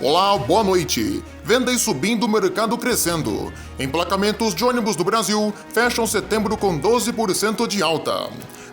Olá, boa noite. Vendas subindo, mercado crescendo. Emplacamentos de ônibus do Brasil fecham setembro com 12% de alta.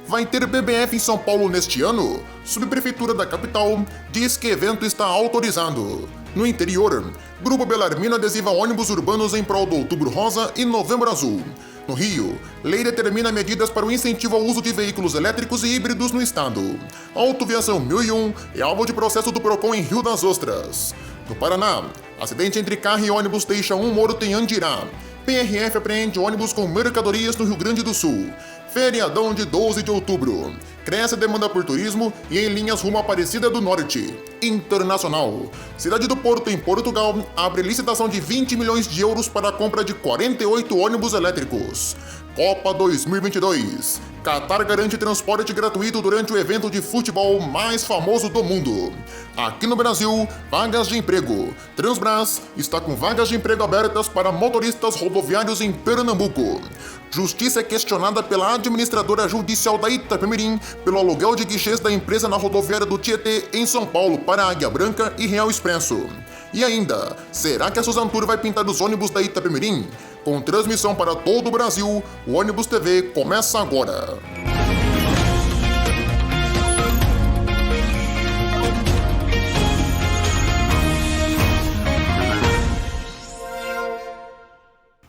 Vai ter BBF em São Paulo neste ano? Subprefeitura da capital diz que evento está autorizado. No interior, Grupo Belarmino adesiva ônibus urbanos em prol do Outubro Rosa e Novembro Azul. No Rio, lei determina medidas para o incentivo ao uso de veículos elétricos e híbridos no estado. A Autoviação 1001 é alvo de processo do PROCON em Rio das Ostras. No Paraná, acidente entre carro e ônibus deixa um morto em Andirá. PRF apreende ônibus com mercadorias no Rio Grande do Sul. Feriadão de 12 de outubro. Cresce a demanda por turismo e em linhas rumo à Aparecida do Norte. Internacional. Cidade do Porto, em Portugal, abre licitação de 20 milhões de euros para a compra de 48 ônibus elétricos. Copa 2022. Qatar garante transporte gratuito durante o evento de futebol mais famoso do mundo. Aqui no Brasil, vagas de emprego. Transbras está com vagas de emprego abertas para motoristas rodoviários em Pernambuco. Justiça é questionada pela administradora judicial da Itapemirim pelo aluguel de guichês da empresa na rodoviária do Tietê, em São Paulo, para Águia Branca e Real Expresso. E ainda, será que a Suzan Tour vai pintar os ônibus da Itapemirim? Com transmissão para todo o Brasil, o Ônibus TV começa agora.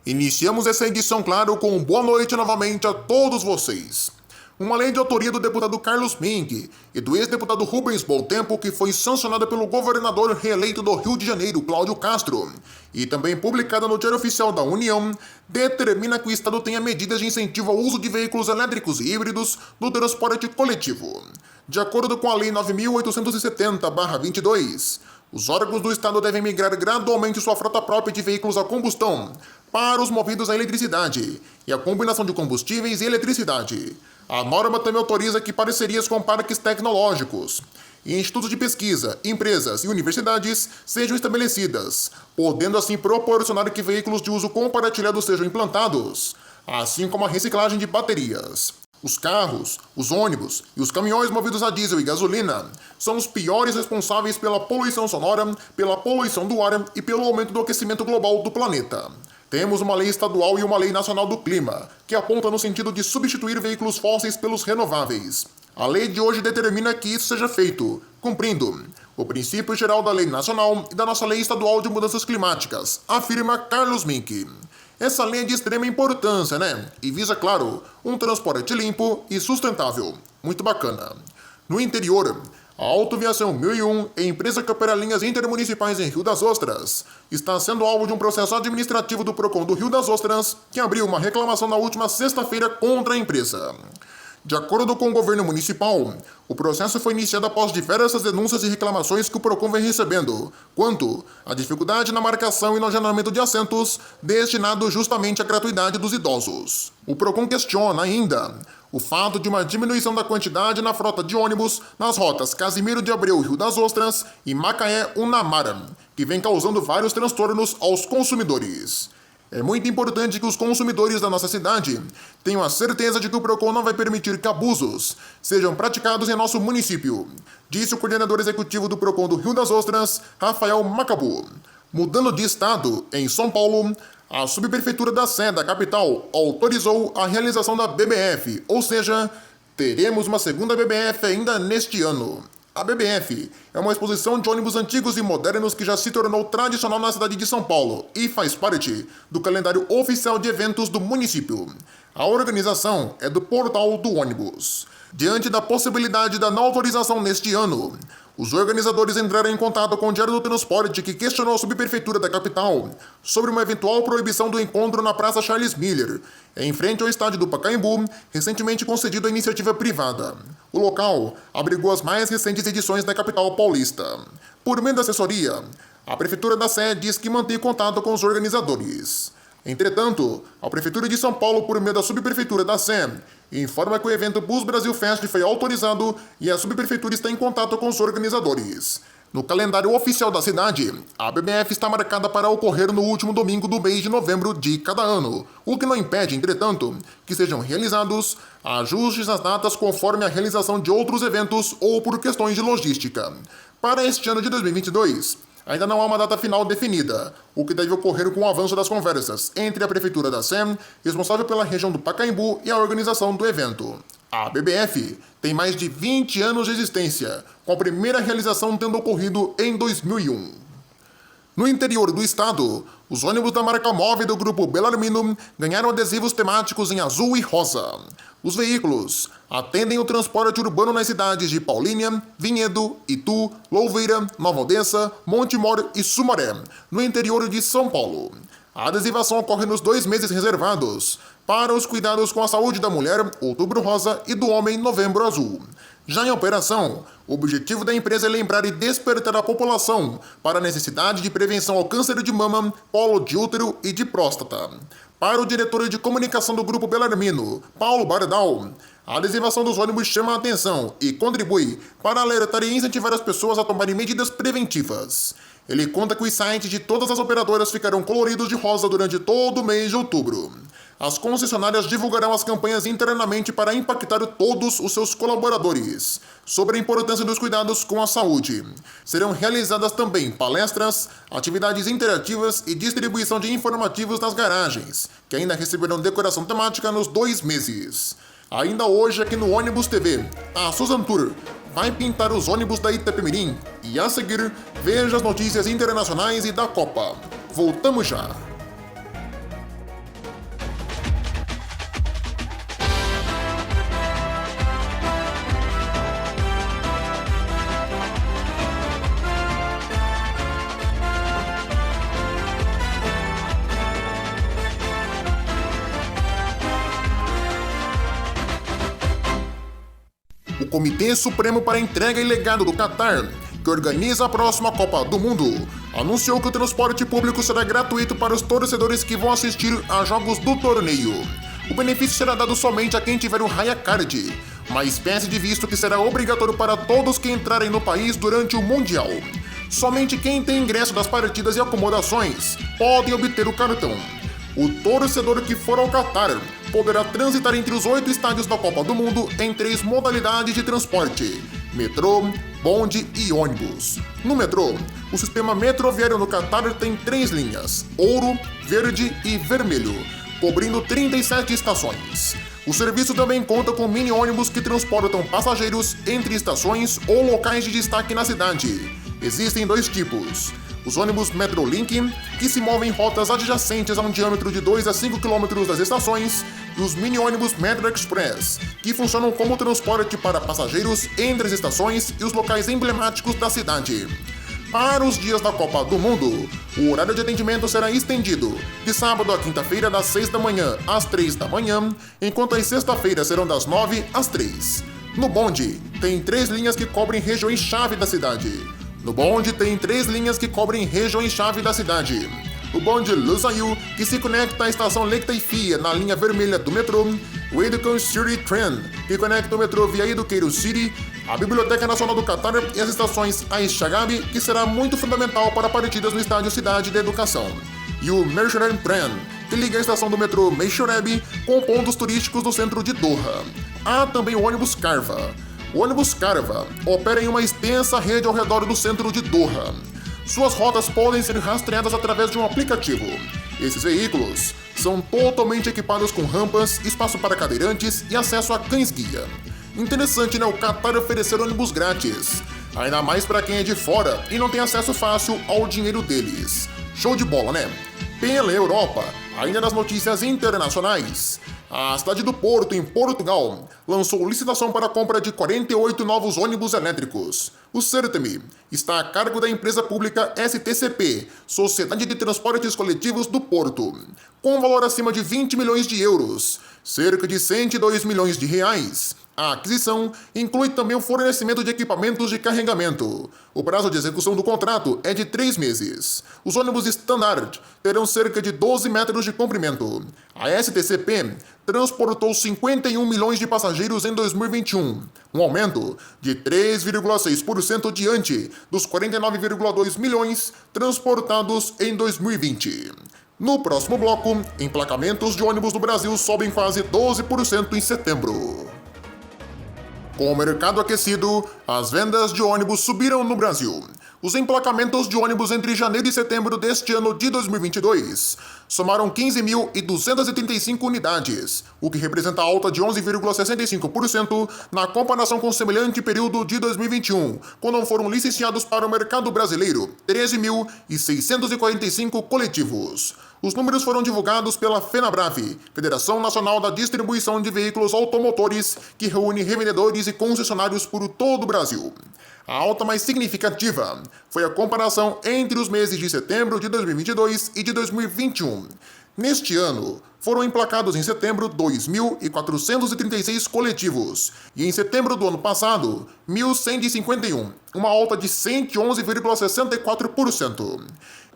Iniciamos essa edição, claro, com boa noite novamente a todos vocês. Uma lei de autoria do deputado Carlos Mink e do ex-deputado Rubens Boltempo, que foi sancionada pelo governador reeleito do Rio de Janeiro, Cláudio Castro, e também publicada no Diário Oficial da União, determina que o Estado tenha medidas de incentivo ao uso de veículos elétricos e híbridos no transporte coletivo. De acordo com a Lei 9.870/22, os órgãos do Estado devem migrar gradualmente sua frota própria de veículos a combustão para os movidos a eletricidade e a combinação de combustíveis e eletricidade. A norma também autoriza que parcerias com parques tecnológicos e institutos de pesquisa, empresas e universidades sejam estabelecidas, podendo assim proporcionar que veículos de uso compartilhado sejam implantados, assim como a reciclagem de baterias. Os carros, os ônibus e os caminhões movidos a diesel e gasolina são os piores responsáveis pela poluição sonora, pela poluição do ar e pelo aumento do aquecimento global do planeta. Temos uma lei estadual e uma lei nacional do clima, que aponta no sentido de substituir veículos fósseis pelos renováveis. A lei de hoje determina que isso seja feito, cumprindo o princípio geral da lei nacional e da nossa lei estadual de mudanças climáticas, afirma Carlos Mink. Essa lei é de extrema importância, né? E visa, claro, um transporte limpo e sustentável. Muito bacana. No interior, a Autoviação 1001, empresa que opera linhas intermunicipais em Rio das Ostras, está sendo alvo de um processo administrativo do PROCON do Rio das Ostras, que abriu uma reclamação na última sexta-feira contra a empresa. De acordo com o governo municipal, o processo foi iniciado após diversas denúncias e reclamações que o PROCON vem recebendo, quanto à dificuldade na marcação e no agendamento de assentos destinados justamente à gratuidade dos idosos. O PROCON questiona ainda o fato de uma diminuição da quantidade na frota de ônibus nas rotas Casimiro de Abreu, Rio das Ostras e Macaé-Unamara, que vem causando vários transtornos aos consumidores. É muito importante que os consumidores da nossa cidade tenham a certeza de que o PROCON não vai permitir que abusos sejam praticados em nosso município, disse o coordenador executivo do PROCON do Rio das Ostras, Rafael Macabu. Mudando de estado, em São Paulo, a subprefeitura da Sé, da capital, autorizou a realização da BBF, ou seja, teremos uma segunda BBF ainda neste ano. A BBF é uma exposição de ônibus antigos e modernos que já se tornou tradicional na cidade de São Paulo e faz parte do calendário oficial de eventos do município. A organização é do Portal do Ônibus. Diante da possibilidade da não autorização neste ano, os organizadores entraram em contato com o Diário do Transporte, que questionou a subprefeitura da capital sobre uma eventual proibição do encontro na Praça Charles Miller, em frente ao estádio do Pacaembu, recentemente concedido à iniciativa privada. O local abrigou as mais recentes edições da capital paulista. Por meio da assessoria, a Prefeitura da Sé diz que mantém contato com os organizadores. Entretanto, a Prefeitura de São Paulo, por meio da Subprefeitura da Sé, informa que o evento Bus Brasil Fest foi autorizado e a Subprefeitura está em contato com os organizadores. No calendário oficial da cidade, a BBF está marcada para ocorrer no último domingo do mês de novembro de cada ano, o que não impede, entretanto, que sejam realizados ajustes nas datas conforme a realização de outros eventos ou por questões de logística. Para este ano de 2022, Ainda não há uma data final definida, o que deve ocorrer com o avanço das conversas entre a Prefeitura da Sé, responsável pela região do Pacaembu, e a organização do evento. A BBF tem mais de 20 anos de existência, com a primeira realização tendo ocorrido em 2001. No interior do estado, os ônibus da marca móvel do grupo Bellarmino ganharam adesivos temáticos em azul e rosa. Os veículos atendem o transporte urbano nas cidades de Paulínia, Vinhedo, Itu, Louveira, Nova Odessa, Montemor e Sumaré, no interior de São Paulo. A adesivação ocorre nos 2 meses reservados para os cuidados com a saúde da mulher, Outubro Rosa, e do homem, Novembro Azul. Já em operação, o objetivo da empresa é lembrar e despertar a população para a necessidade de prevenção ao câncer de mama, colo de útero e de próstata. Para o diretor de comunicação do Grupo Bellarmino, Paulo Bardal, a adesivação dos ônibus chama a atenção e contribui para alertar e incentivar as pessoas a tomarem medidas preventivas. Ele conta que os sites de todas as operadoras ficarão coloridos de rosa durante todo o mês de outubro. As concessionárias divulgarão as campanhas internamente para impactar todos os seus colaboradores sobre a importância dos cuidados com a saúde. Serão realizadas também palestras, atividades interativas e distribuição de informativos nas garagens, que ainda receberão decoração temática nos 2 meses. Ainda hoje, aqui no Ônibus TV, a Susan Tour vai pintar os ônibus da Itapemirim e, a seguir, veja as notícias internacionais e da Copa. Voltamos já! O Comitê Supremo para a Entrega e Legado do Catar, que organiza a próxima Copa do Mundo, anunciou que o transporte público será gratuito para os torcedores que vão assistir a jogos do torneio. O benefício será dado somente a quem tiver o Raya Card, uma espécie de visto que será obrigatório para todos que entrarem no país durante o Mundial. Somente quem tem ingresso das partidas e acomodações pode obter o cartão. O torcedor que for ao Catar poderá transitar entre os 8 estádios da Copa do Mundo em 3 modalidades de transporte: metrô, bonde e ônibus. No metrô, o sistema metroviário no Catar tem 3 linhas: ouro, verde e vermelho, cobrindo 37 estações. O serviço também conta com mini-ônibus que transportam passageiros entre estações ou locais de destaque na cidade. Existem 2 tipos: os ônibus Metrolink, que se movem em rotas adjacentes a um diâmetro de 2 a 5 km das estações, e os mini-ônibus Metro Express, que funcionam como transporte para passageiros entre as estações e os locais emblemáticos da cidade. Para os dias da Copa do Mundo, o horário de atendimento será estendido de sábado a quinta-feira das 6 da manhã às 3 da manhã, enquanto as sexta-feiras serão das 9 às 3. No bonde, tem 3 linhas que cobrem regiões-chave da cidade. O bonde, o bonde Lusail, que se conecta à estação Lake Taifia na linha vermelha do metrô, o Education City Train, que conecta o metrô via Education City, a Biblioteca Nacional do Catar e as estações Ais Shagabi, que será muito fundamental para partidas no estádio Cidade da Educação, e o Mersharan Train, que liga a estação do metrô Meishorebi com pontos turísticos do centro de Doha. Há também o ônibus Carva. O ônibus Carva opera em uma extensa rede ao redor do centro de Doha. Suas rotas podem ser rastreadas através de um aplicativo. Esses veículos são totalmente equipados com rampas, espaço para cadeirantes e acesso a cães-guia. Interessante, né? O Catar oferecer ônibus grátis. Ainda mais para quem é de fora e não tem acesso fácil ao dinheiro deles. Show de bola, né? Pela Europa, ainda nas notícias internacionais, a cidade do Porto, em Portugal, lançou licitação para a compra de 48 novos ônibus elétricos. O certame está a cargo da empresa pública STCP, Sociedade de Transportes Coletivos do Porto, com um valor acima de 20 milhões de euros, cerca de 102 milhões de reais. A aquisição inclui também o fornecimento de equipamentos de carregamento. O prazo de execução do contrato é de 3 meses. Os ônibus Standard terão cerca de 12 metros de comprimento. A STCP transportou 51 milhões de passageiros em 2021, um aumento de 3,6% diante dos 49,2 milhões transportados em 2020. No próximo bloco, emplacamentos de ônibus no Brasil sobem quase 12% em setembro. Com o mercado aquecido, as vendas de ônibus subiram no Brasil. Os emplacamentos de ônibus entre janeiro e setembro deste ano de 2022 somaram 15.235 unidades, o que representa alta de 11,65% na comparação com o semelhante período de 2021, quando foram licenciados para o mercado brasileiro 13.645 coletivos. Os números foram divulgados pela FenaBrave, Federação Nacional da Distribuição de Veículos Automotores, que reúne revendedores e concessionários por todo o Brasil. A alta mais significativa foi a comparação entre os meses de setembro de 2022 e de 2021. Neste ano, foram emplacados em setembro 2.436 coletivos e em setembro do ano passado, 1.151, uma alta de 111,64%.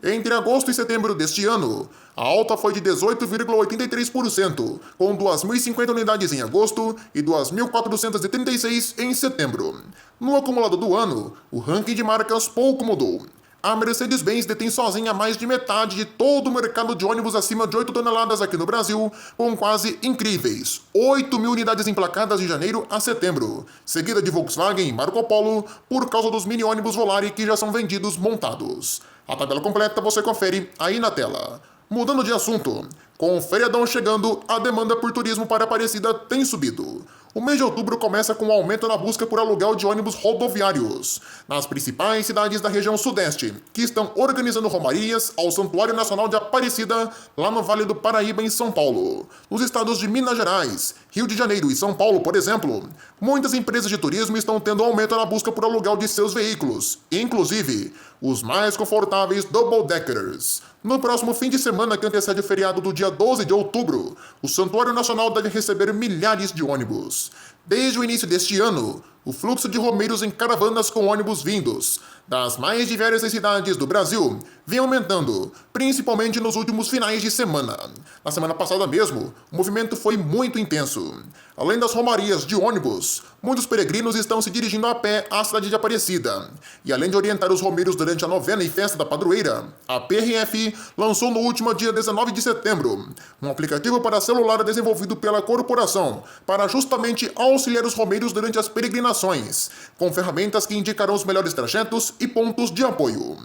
Entre agosto e setembro deste ano, a alta foi de 18,83%, com 2.050 unidades em agosto e 2.436 em setembro. No acumulado do ano, o ranking de marcas pouco mudou. A Mercedes-Benz detém sozinha mais de metade de todo o mercado de ônibus acima de 8 toneladas aqui no Brasil, com quase incríveis 8.000 unidades emplacadas de janeiro a setembro, seguida de Volkswagen e Marco Polo por causa dos mini-ônibus Volare que já são vendidos montados. A tabela completa você confere aí na tela. Mudando de assunto, com o feriadão chegando, a demanda por turismo para Aparecida tem subido. O mês de outubro começa com um aumento na busca por aluguel de ônibus rodoviários nas principais cidades da região sudeste, que estão organizando romarias ao Santuário Nacional de Aparecida, lá no Vale do Paraíba, em São Paulo. Nos estados de Minas Gerais, Rio de Janeiro e São Paulo, por exemplo, muitas empresas de turismo estão tendo aumento na busca por aluguel de seus veículos, inclusive os mais confortáveis double-deckers. No próximo fim de semana que antecede o feriado do dia 12 de outubro, o Santuário Nacional deve receber milhares de ônibus. Desde o início deste ano, o fluxo de romeiros em caravanas com ônibus vindos das mais diversas cidades do Brasil vem aumentando, principalmente nos últimos finais de semana. Na semana passada mesmo, o movimento foi muito intenso. Além das romarias de ônibus, muitos peregrinos estão se dirigindo a pé à cidade de Aparecida. E além de orientar os romeiros durante a novena e festa da padroeira, a PRF lançou no último dia 19 de setembro um aplicativo para celular desenvolvido pela corporação para justamente auxiliar os romeiros durante as peregrinações, com ferramentas que indicarão os melhores trajetos e pontos de apoio.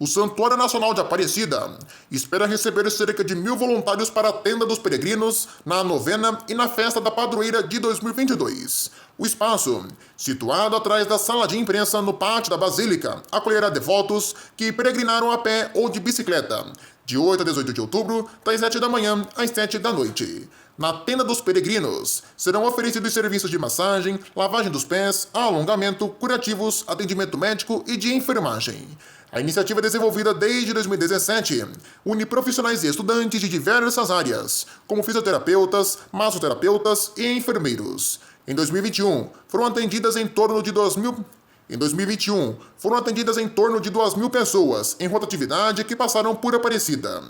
O Santuário Nacional de Aparecida espera receber cerca de 1.000 voluntários para a tenda dos peregrinos na novena e na festa da padroeira de 2022. O espaço, situado atrás da sala de imprensa no pátio da Basílica, acolherá devotos que peregrinaram a pé ou de bicicleta, de 8 a 18 de outubro, das 7 da manhã às 7 da noite. Na tenda dos peregrinos, serão oferecidos serviços de massagem, lavagem dos pés, alongamento, curativos, atendimento médico e de enfermagem. A iniciativa desenvolvida desde 2017 une profissionais e estudantes de diversas áreas, como fisioterapeutas, massoterapeutas e enfermeiros. Em 2021, foram atendidas em torno de 2.000 pessoas em rotatividade que passaram por Aparecida.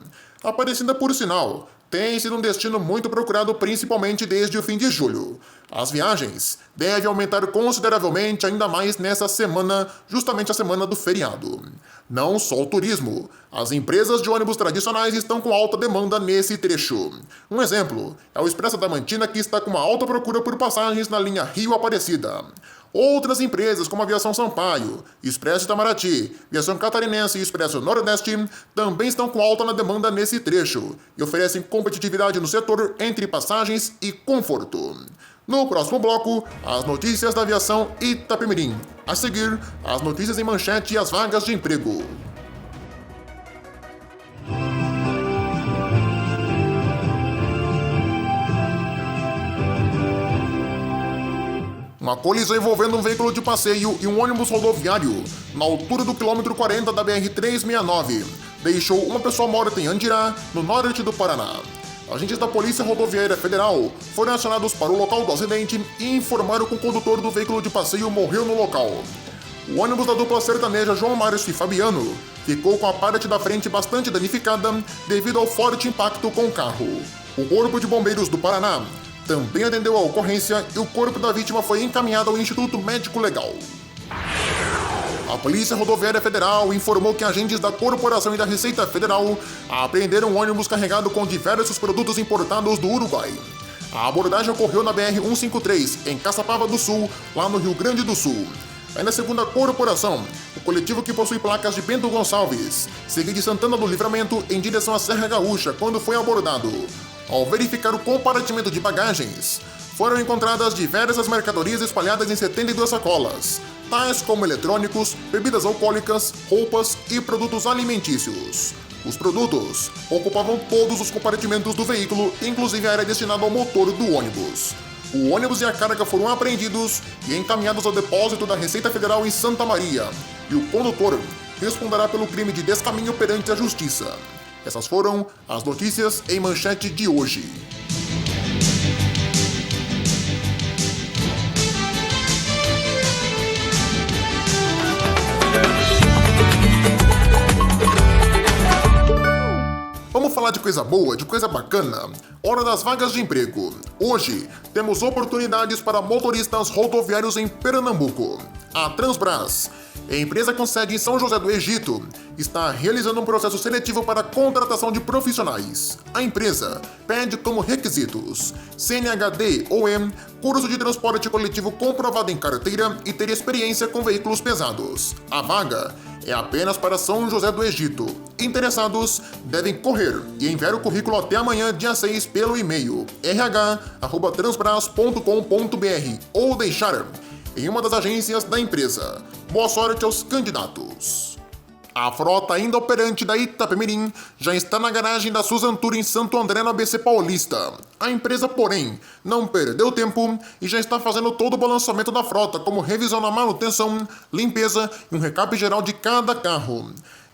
Aparecida, por sinal, tem sido um destino muito procurado principalmente desde o fim de julho. As viagens devem aumentar consideravelmente ainda mais nessa semana, justamente a semana do feriado. Não só o turismo, as empresas de ônibus tradicionais estão com alta demanda nesse trecho. Um exemplo é o Expresso Adamantina, que está com uma alta procura por passagens na linha Rio-Aparecida. Outras empresas, como a Aviação Sampaio, Expresso Itamaraty, Aviação Catarinense e Expresso Nordeste, também estão com alta na demanda nesse trecho e oferecem competitividade no setor entre passagens e conforto. No próximo bloco, as notícias da aviação Itapemirim. A seguir, as notícias em manchete e as vagas de emprego. Uma colisão envolvendo um veículo de passeio e um ônibus rodoviário na altura do quilômetro 40 da BR-369 deixou uma pessoa morta em Andirá, no norte do Paraná. Agentes da Polícia Rodoviária Federal foram acionados para o local do acidente e informaram que o condutor do veículo de passeio morreu no local. O ônibus da dupla sertaneja João Márcio e Fabiano ficou com a parte da frente bastante danificada devido ao forte impacto com o carro. O Corpo de Bombeiros do Paraná também atendeu a ocorrência e o corpo da vítima foi encaminhado ao Instituto Médico Legal. A Polícia Rodoviária Federal informou que agentes da Corporação e da Receita Federal apreenderam um ônibus carregado com diversos produtos importados do Uruguai. A abordagem ocorreu na BR-153, em Caçapava do Sul, lá no Rio Grande do Sul. Ainda segundo a corporação, o coletivo que possui placas de Bento Gonçalves seguia de Santana do Livramento em direção à Serra Gaúcha quando foi abordado. Ao verificar o compartimento de bagagens, foram encontradas diversas mercadorias espalhadas em 72 sacolas, tais como eletrônicos, bebidas alcoólicas, roupas e produtos alimentícios. Os produtos ocupavam todos os compartimentos do veículo, inclusive a área destinada ao motor do ônibus. O ônibus e a carga foram apreendidos e encaminhados ao depósito da Receita Federal em Santa Maria, e o condutor responderá pelo crime de descaminho perante a Justiça. Essas foram as notícias em manchete de hoje. Vamos falar de coisa boa, de coisa bacana. Hora das vagas de emprego. Hoje, temos oportunidades para motoristas rodoviários em Pernambuco. A Transbras, empresa com sede em São José do Egito, está realizando um processo seletivo para a contratação de profissionais. A empresa pede como requisitos CNHD ou M, curso de transporte coletivo comprovado em carteira e ter experiência com veículos pesados. A vaga é apenas para São José do Egito. Interessados devem correr e enviar o currículo até amanhã, dia 6, pelo e-mail rh@transbras.com.br ou deixar em uma das agências da empresa. Boa sorte aos candidatos. A frota ainda operante da Itapemirim já está na garagem da Suzantur em Santo André, no ABC Paulista. A empresa, porém, não perdeu tempo e já está fazendo todo o balanceamento da frota, como revisão na manutenção, limpeza e um recap geral de cada carro.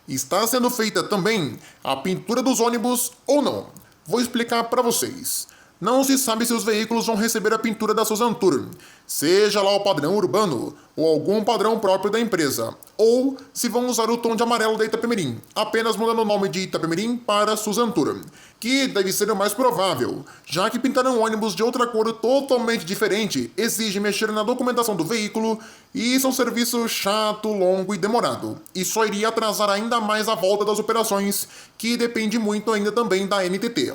Está sendo feita também a pintura dos ônibus ou não. Vou explicar para vocês. Não se sabe se os veículos vão receber a pintura da Suzantur, seja lá o padrão urbano ou algum padrão próprio da empresa, ou se vão usar o tom de amarelo da Itapemirim, apenas mudando o nome de Itapemirim para Suzantur, que deve ser o mais provável, já que pintar um ônibus de outra cor totalmente diferente exige mexer na documentação do veículo e isso é um serviço chato, longo e demorado, e só iria atrasar ainda mais a volta das operações, que depende muito ainda também da NTT.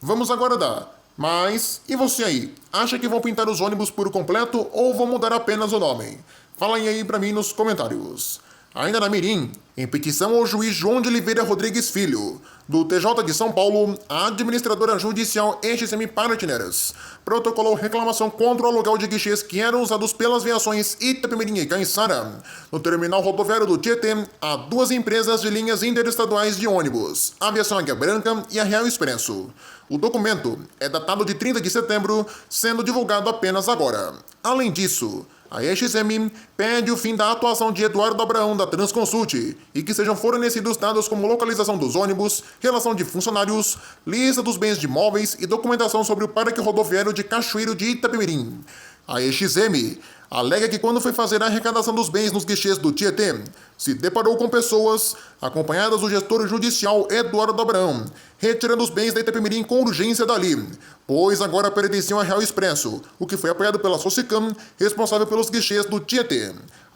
Vamos aguardar. Mas, e você aí? Acha que vão pintar os ônibus por completo ou vão mudar apenas o nome? Falem aí pra mim nos comentários. Ainda na Mirim, em petição ao juiz João de Oliveira Rodrigues Filho, do TJ de São Paulo, a administradora judicial XM Partners protocolou reclamação contra o aluguel de guichês que eram usados pelas viações Itapemirim e Caiçara no terminal rodoviário do Tietê a duas empresas de linhas interestaduais de ônibus, a Aviação Águia Branca e a Real Expresso. O documento é datado de 30 de setembro, sendo divulgado apenas agora. Além disso, a XM pede o fim da atuação de Eduardo Abraão da Transconsult e que sejam fornecidos dados como localização dos ônibus, relação de funcionários, lista dos bens de imóveis e documentação sobre o parque rodoviário de Cachoeiro de Itapemirim. A XM alega que quando foi fazer a arrecadação dos bens nos guichês do Tietê, se deparou com pessoas acompanhadas do gestor judicial Eduardo Abraão, retirando os bens da Itapemirim com urgência dali, pois agora pertenciam à Real Expresso, o que foi apoiado pela Socicam, responsável pelos guichês do Tietê.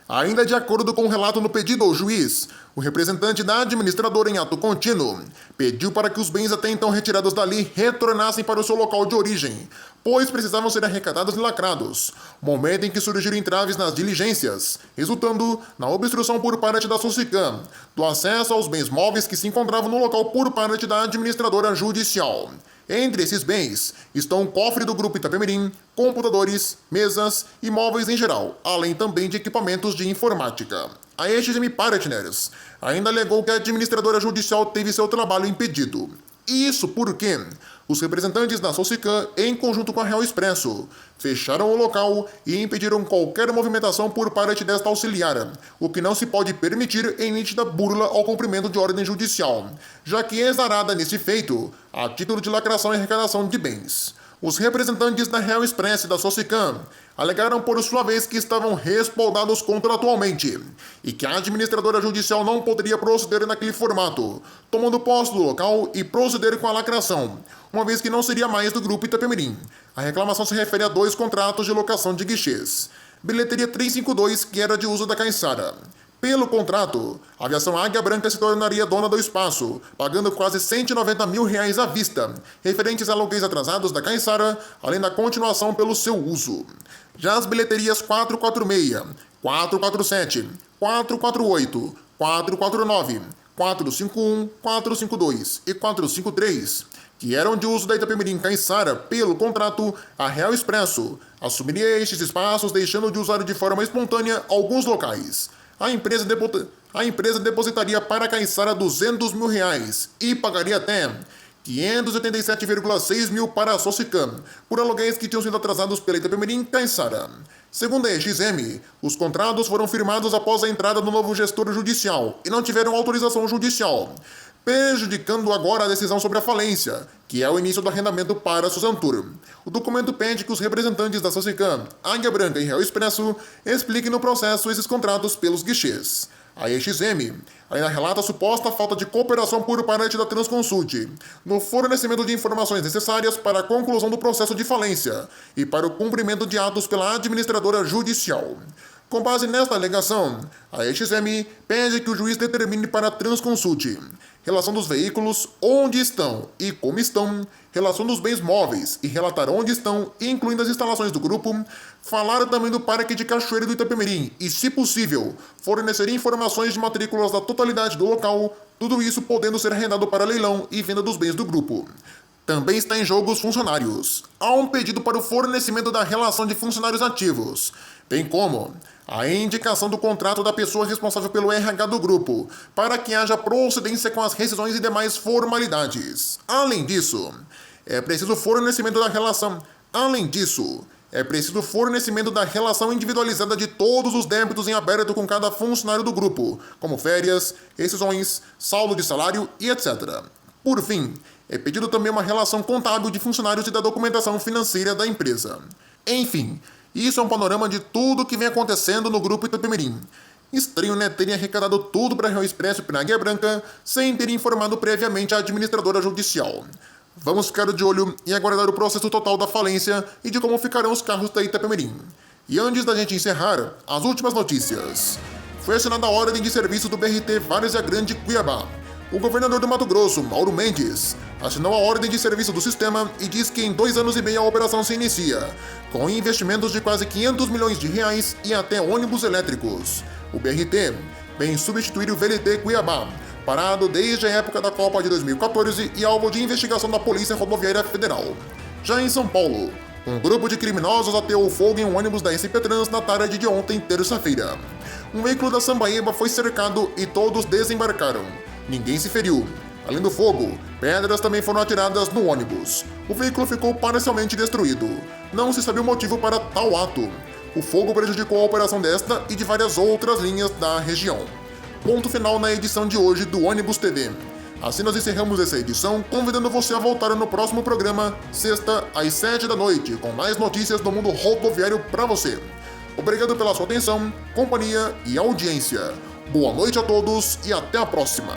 Ainda de acordo com o relato no pedido ao juiz, o representante da administradora em ato contínuo pediu para que os bens até então retirados dali retornassem para o seu local de origem, pois precisavam ser arrecadados e lacrados, momento em que surgiram entraves nas diligências, resultando na obstrução por parte da Socicam do acesso aos bens móveis que se encontravam no local por parte da administradora judicial. Entre esses bens estão o cofre do Grupo Itapemirim, computadores, mesas e móveis em geral, além também de equipamentos de informática. A XM Partners ainda alegou que a administradora judicial teve seu trabalho impedido. Isso porque os representantes da Socicam, em conjunto com a Real Expresso, fecharam o local e impediram qualquer movimentação por parte desta auxiliar, o que não se pode permitir em nítida burla ao cumprimento de ordem judicial, já que é exarada nesse feito a título de lacração e arrecadação de bens. Os representantes da Real Express e da Socicam alegaram por sua vez que estavam respaldados contratualmente e que a administradora judicial não poderia proceder naquele formato, tomando posse do local e proceder com a lacração, uma vez que não seria mais do Grupo Itapemirim. A reclamação se refere a 2 contratos de locação de guichês. Bilheteria 352, que era de uso da Caiçara. Pelo contrato, a aviação Águia Branca se tornaria dona do espaço, pagando quase R$190 mil à vista, referentes a aluguéis atrasados da Caiçara, além da continuação pelo seu uso. Já as bilheterias 446, 447, 448, 449, 451, 452 e 453, que eram de uso da Itapemirim Caiçara pelo contrato, a Real Expresso assumiria estes espaços, deixando de usar de forma espontânea alguns locais. A empresa depositaria para a Caiçara R$200 mil e pagaria até 587,6 mil para a Socicam, por aluguéis que tinham sido atrasados pela Itapemirim Caiçara. Segundo a EXM, os contratos foram firmados após a entrada do novo gestor judicial e não tiveram autorização judicial, prejudicando agora a decisão sobre a falência, que é o início do arrendamento para a Suzantur. O documento pede que os representantes da Socicam, Águia Branca e Real Expresso expliquem no processo esses contratos pelos guichês. A EXM ainda relata a suposta falta de cooperação por parte da Transconsult no fornecimento de informações necessárias para a conclusão do processo de falência e para o cumprimento de atos pela administradora judicial. Com base nesta alegação, a EXM pede que o juiz determine para a Transconsult relação dos veículos, onde estão e como estão, relação dos bens móveis e relatar onde estão, incluindo as instalações do grupo, falar também do Parque de Cachoeira e do Itapemirim e, se possível, fornecer informações de matrículas da totalidade do local, tudo isso podendo ser arrendado para leilão e venda dos bens do grupo. Também está em jogo os funcionários. Há um pedido para o fornecimento da relação de funcionários ativos, bem como a indicação do contrato da pessoa responsável pelo RH do grupo, para que haja procedência com as rescisões e demais formalidades. Além disso, é preciso fornecimento da relação individualizada de todos os débitos em aberto com cada funcionário do grupo, como férias, rescisões, saldo de salário e etc. Por fim, é pedido também uma relação contábil de funcionários e da documentação financeira da empresa. Enfim, isso é um panorama de tudo que vem acontecendo no grupo Itapemirim. Estranho, né? Terem arrecadado tudo para a Real Expresso e para a Águia Branca sem ter informado previamente a administradora judicial. Vamos ficar de olho e aguardar o processo total da falência e de como ficarão os carros da Itapemirim. E antes da gente encerrar, as últimas notícias. Foi assinada a ordem de serviço do BRT Várzea Grande Cuiabá. O governador do Mato Grosso, Mauro Mendes, assinou a ordem de serviço do sistema e diz que em 2 anos e meio a operação se inicia, com investimentos de quase R$500 milhões e até ônibus elétricos. O BRT vem substituir o VLT Cuiabá, parado desde a época da Copa de 2014 e alvo de investigação da Polícia Rodoviária Federal. Já em São Paulo, um grupo de criminosos ateou fogo em um ônibus da SP Trans na tarde de ontem, terça-feira. Um veículo da Sambaíba foi cercado e todos desembarcaram. Ninguém se feriu. Além do fogo, pedras também foram atiradas no ônibus. O veículo ficou parcialmente destruído. Não se sabe o motivo para tal ato. O fogo prejudicou a operação desta e de várias outras linhas da região. Ponto final na edição de hoje do Ônibus TV. Assim nós encerramos essa edição, convidando você a voltar no próximo programa, sexta, às 7 da noite, com mais notícias do mundo rodoviário para você. Obrigado pela sua atenção, companhia e audiência. Boa noite a todos e até a próxima!